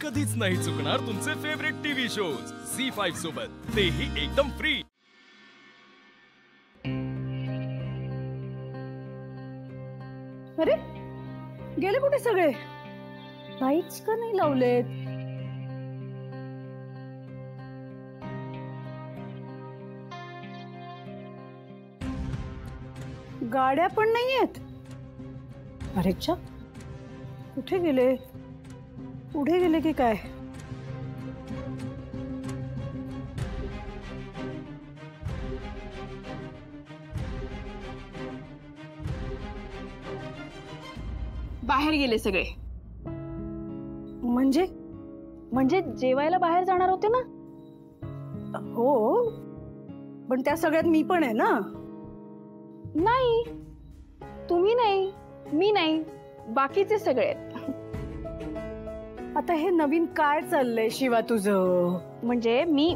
कधीच नाही चुकणार तुमचे फेवरेट टीव्ही शोज झी5 सोबत, तेही एकदम फ्री। अरे गेले कुठे सगळे? लाईट्स का नाही लावलेत? गाड्या पण नाहीयेत। अरे चा, कुठे गेले? पुढे गेले की काय? बाहेर गेले सगळे। म्हणजे जेवायला बाहेर जाणार होते ना? हो, पण त्या सगळ्यात मी पण आहे ना। नाही, तुम्ही नाही, मी नाही, बाकीचे सगळे आहेत। आता हे नवीन काय चाललंय शिवा तुझं? म्हणजे मी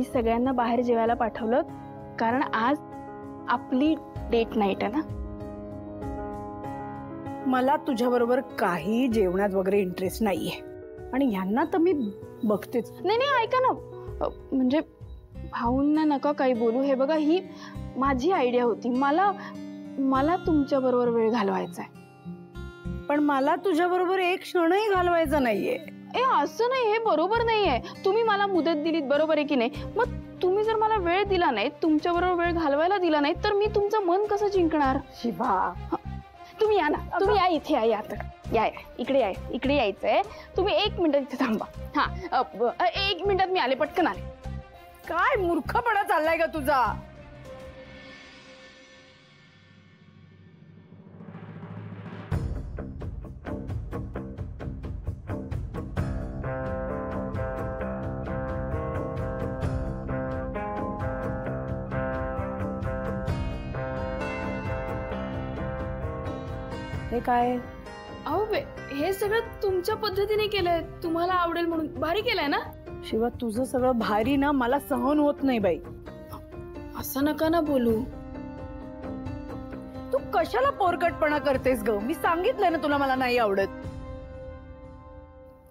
सगळ्यांना बाहेर जेवायला पाठवलं कारण आज आपली डेट नाईट आहे ना। मला तुझ्या बरोबर काही जेवणात वगैरे इंटरेस्ट नाहीये आणि यांना तर मी बघतेच। नाही नाही, ऐका ना, म्हणजे भाऊंना नका काही बोलू। हे बघा, ही माझी आयडिया होती। मला तुमच्या बरोबर वेळ घालवायचा आहे। पण मला तुझ्या बरोबर एक क्षणही घालवायचा नाहीये। असं नाही, हे बरोबर नाहीये। तुम्ही मला मुदत दिलीत, बरोबर आहे की नाही? मग तुम्ही जर मला वेळ दिला नाही, तुमच्या बरोबर वेळ घालवायला दिला नाही, तर मी तुमचं मन कसं जिंकणार? शिवा, तुम्ही या ना, तुम्ही या इथे, या आता, या इकडे यायचंय। तुम्ही 1 मिनिट इथे थांबा। हा, 1 मिनिटात मी आले, पटकन आले। काय मूर्खपणा चाललाय का तुझा? हे काय? अहो, हे सगळं तुमच्या पद्धतीने केलंय, तुम्हाला आवडेल म्हणून। भारी केलंय ना? शिवा, तुझं सगळं भारी ना मला सहन होत नाही बाई। असं नका ना बोलू। तू कशाला पोरकटपणा करतेस ग? मी सांगितलंय ना तुला मला नाही आवडत।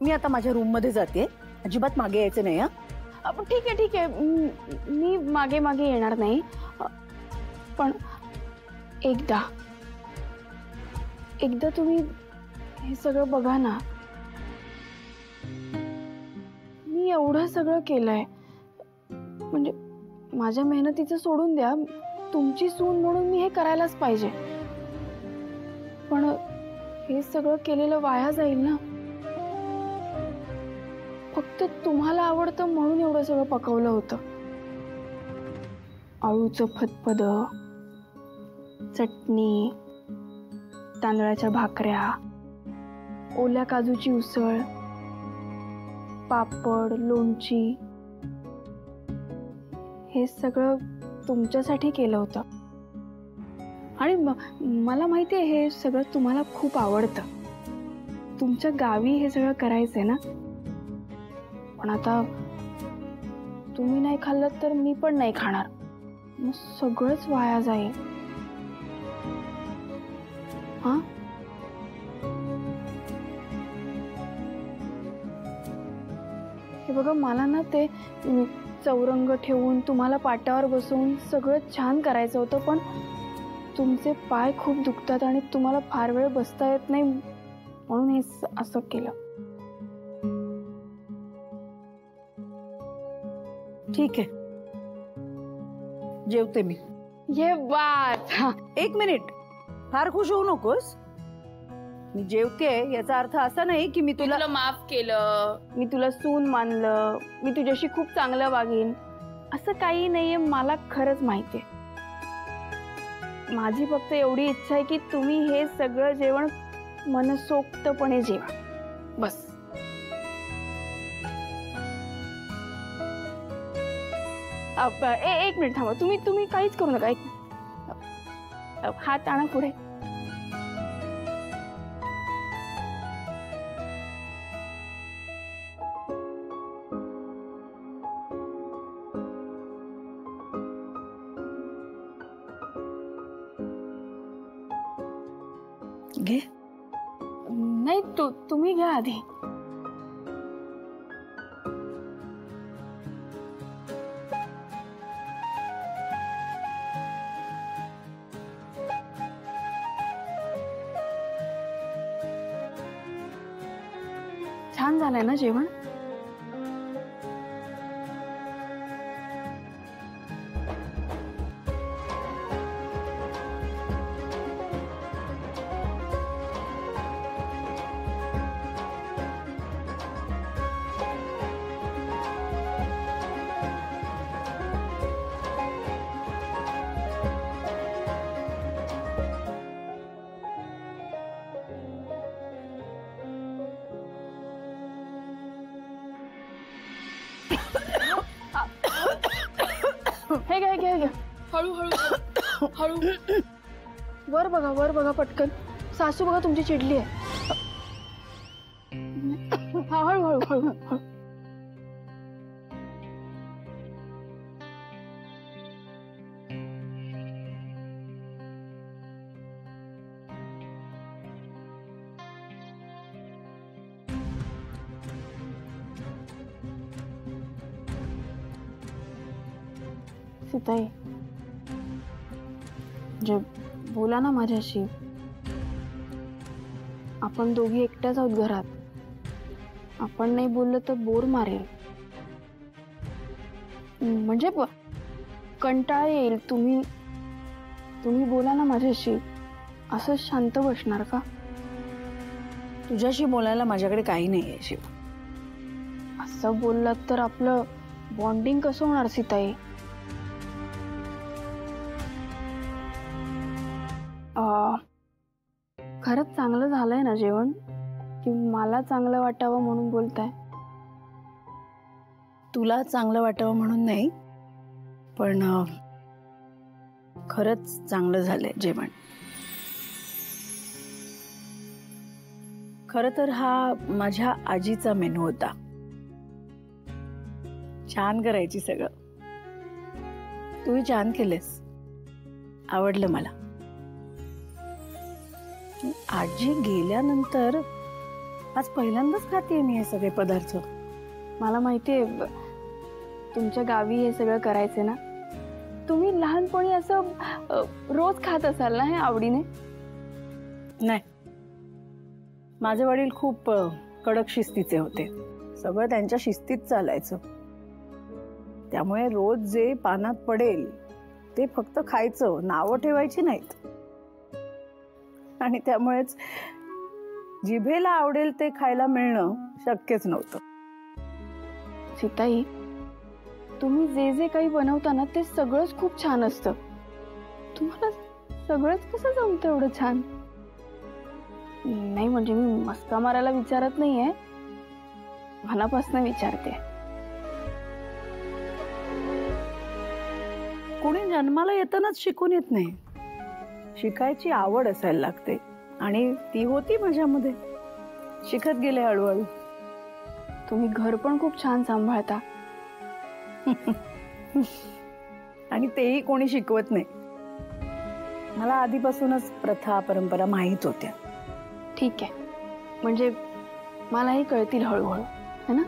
मी आता माझ्या रूम मध्ये जाते, अजिबात मागे यायचं नाही। हा, ठीक आहे, मी मागे येणार नाही। पण एकदा तुम्ही हे सगळं बघा ना। मी एवढं सगळं केलंय, म्हणजे माझ्या मेहनतीचं सोडून द्या, तुमची सून म्हणून मी हे करायलाच पाहिजे। पण हे सगळं केलेलं वाया जाईल ना। फक्त तुम्हाला आवडतं म्हणून एवढं सगळं पकवलं होतं। आळूचं फतफद, चटणी, तांदळाच्या भाकऱ्या, ओल्या काजूची उसळ, पापड, लोणची, हे सगळं तुमच्यासाठी केलं होतं। आणि मला माहिती आहे हे सगळं तुम्हाला खूप आवडतं। तुमच्या गावी हे सगळं करायचंय ना। पण आता तुम्ही नाही खाल्लं तर मी पण नाही खाणार, मग सगळंच वाया जाईल। हा, हे बघा, मला ना ते चौरंग ठेवून तुम्हाला पाटावर बसवून सगळं छान करायचं होतं, पण तुमचे पाय खूप दुखतात आणि तुम्हाला फार वेळ बसता येत नाही म्हणून हे असं केलं। ठीक आहे, जेवते मी। ये बात। 1 मिनिट, फार खुश होऊ नकोस। मी जेवते याचा अर्थ असा नाही की मी तुला माफ केलं, मी तुला सून मानलं, मी तुझ्याशी खूप चांगलं वागेन, असं काही नाहीये। मला खरंच माहितीये। माझी फक्त एवढी इच्छा आहे की तुम्ही हे सगळं जेवण मनसोक्तपणे जेवा, बस। एक मिनिट थांबा, तुम्ही काहीच करू नका। हात आणा पुढे। घे। नाही, तुम्ही घ्या आधी। छान झालंय ना जेवण? हे घ्या, घ्या, घ्या. हळू हळू हळू. वर बघा पटकन. सासू बघा तुमची चिडली आहे. हा, हळू हळू हळू हळू. सीताई, जे बोला ना माझ्याशी. आपण दोघी एकट्याच आहोत घरात. आपण नाही बोललं तर बोर मारेल. म्हणजे कंटाळा येईल. तुम्ही बोला ना माझ्याशी. असं शांत बसणार का? तुझ्याशी बोलायला माझ्याकडे काही नाहीये शिव. असं बोललात तर आपलं बॉन्डिंग कसं होणार सीताई? खरंच चांगलं झालंय ना जेवण? की मला चांगलं वाटावं म्हणून बोलताय? तुला चांगलं वाटावं म्हणून नाही, पण खरंच चांगलं झालंय जेवण. खरं तर हा माझ्या आजीचा मेनू होता. छान करायची सगळं. तूही छान केलेस. आवडलं मला. आजी गेल्यानंतर आज पहिल्यांदाच खाते मी हे सगळे पदार्थ. मला माहितीये तुमच्या गावी हे सगळं करायचे ना. तुम्ही लहानपणी असं रोज खात असाल ना हे आवडीने? नाही, माझे वडील खूप कडक शिस्तीचे होते. सगळं त्यांच्या शिस्तीत चालायचं. त्यामुळे रोज जे पानात पडेल ते फक्त खायचं, नावं ठेवायची नाहीत. आणि त्यामुळेच जिभेला आवडेल ते खायला मिळणं शक्यच नव्हतं. सीताई, तुम्ही जे जे काही बनवता ना ते सगळंच खूप छान असतं. तुम्हाला सगळंच कसं जमतं एवढं छान? नाही म्हणजे मी मस्का मारायला विचारत नाहीये, मनापासून विचारते. कोणी जन्माला येतानाच शिकून येत नाही. शिकायची आवड असायला लागते आणि ती होती माझ्यामध्ये. शिकत गेले हळूहळू. तुम्ही घर पण खूप छान सांभाळता. आणि तेही कोणी शिकवत नाही. मला आधीपासूनच प्रथा परंपरा माहीत होत्या. ठीक आहे, म्हणजे मलाही कळतील हळूहळू, है ना?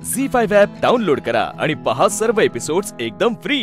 झी5 ॲप डाउनलोड करा आणि पहा सर्व एपिसोड्स एकदम फ्री.